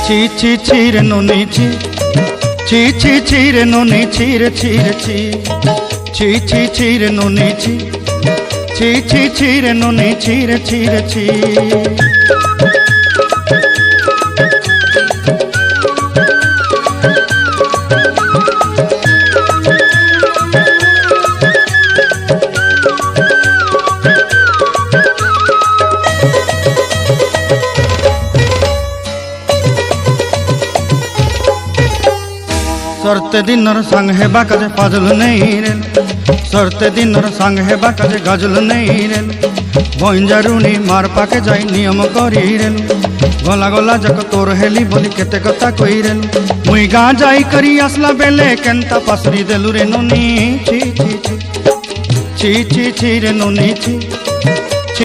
ছি ছি ছি রে নুনি ছি ছি ছি ছি রে নুনি ছি রে ছি রে ছি ছি ছি ছি রে নুনি ছি ছি ছি ছি রে নুনি ছি রে ছি রে ছি। सरते दिनर संग हेबा काजे फाजल नहीं रेल सरते दिनर संग हेबा काजे गजल नहीं रेल बंजारुनी मार पाके जाई नियम करी रेल गला गला जक तोर हेली बोली केते कथा कई रेल मुई गाँ जाई करी आसला बेले केंता पासरी देलु रे नुनी छी छी छी छी छी छी रे नुनी छी।